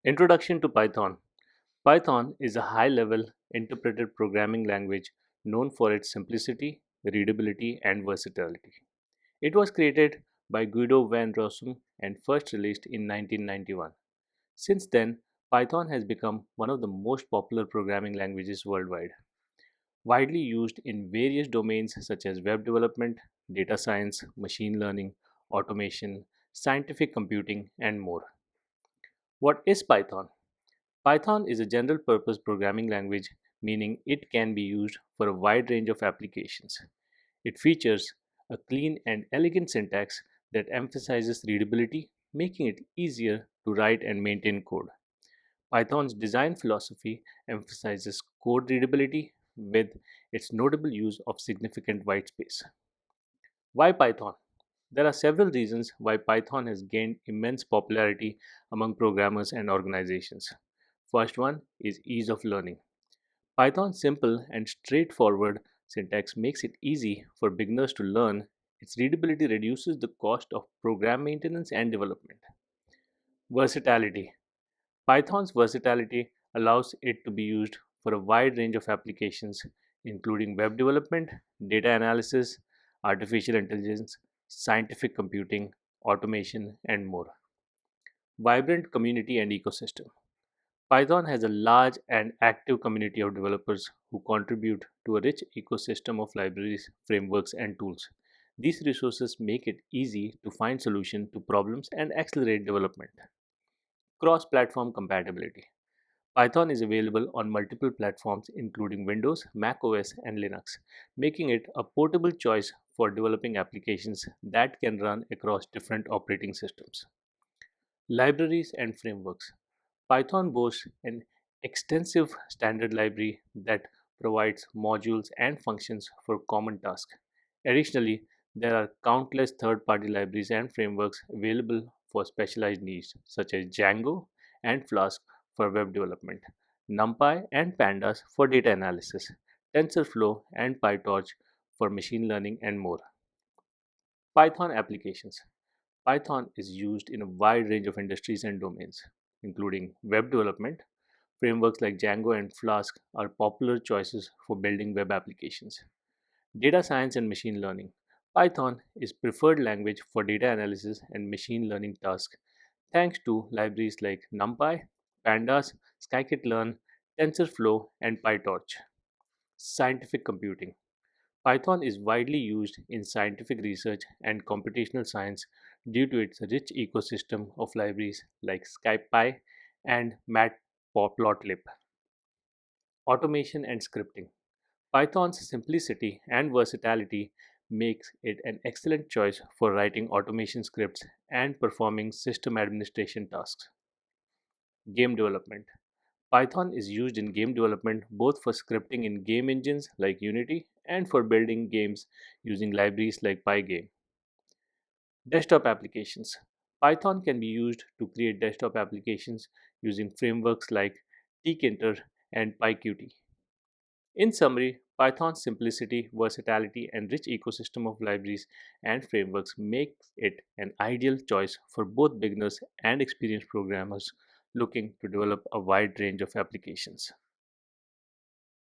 Introduction to Python. Python is a high level interpreted programming language known for its simplicity, readability, and versatility. It was created by Guido van Rossum and first released in 1991. Since then, Python has become one of the most popular programming languages worldwide, widely used in various domains such as web development, data science, machine learning, automation, scientific computing, and more. What is Python? Python is a general purpose programming language, meaning it can be used for a wide range of applications. It features a clean and elegant syntax that emphasizes readability, making it easier to write and maintain code. Python's design philosophy emphasizes code readability with its notable use of significant whitespace. Why Python? There are several reasons why Python has gained immense popularity among programmers and organizations. First one is ease of learning. Python's simple and straightforward syntax makes it easy for beginners to learn. Its readability reduces the cost of program maintenance and development. Versatility. Python's versatility allows it to be used for a wide range of applications, including web development, data analysis, artificial intelligence, scientific computing, automation, and more. Vibrant community and ecosystem. Python has a large and active community of developers who contribute to a rich ecosystem of libraries, frameworks, and tools. These resources make it easy to find solutions to problems and accelerate development. Cross platform compatibility. Python is available on multiple platforms including Windows, Mac OS, and Linux, making it a portable choice for developing applications that can run across different operating systems. Libraries and frameworks. Python boasts an extensive standard library that provides modules and functions for common tasks. Additionally, there are countless third party libraries and frameworks available for specialized needs, such as Django and Flask for web development, NumPy and pandas for data analysis, TensorFlow and PyTorch for machine learning, and more. Python applications. Python is used in a wide range of industries and domains, including web development. Frameworks like Django and Flask are popular choices for building web applications. Data science and machine learning. Python is preferred language for data analysis and machine learning tasks thanks to libraries like NumPy, Pandas, Scikit-learn, TensorFlow, and PyTorch. Scientific computing. Python is widely used in scientific research and computational science due to its rich ecosystem of libraries like SciPy and Matplotlib. Automation and scripting. Python's simplicity and versatility makes it an excellent choice for writing automation scripts and performing system administration tasks. Game development. Python is used in game development both for scripting in game engines like Unity and for building games using libraries like Pygame. Desktop applications. Python can be used to create desktop applications using frameworks like tkinter and PyQt. In summary, Python's simplicity, versatility, and rich ecosystem of libraries and frameworks makes it an ideal choice for both beginners and experienced programmers looking to develop a wide range of applications.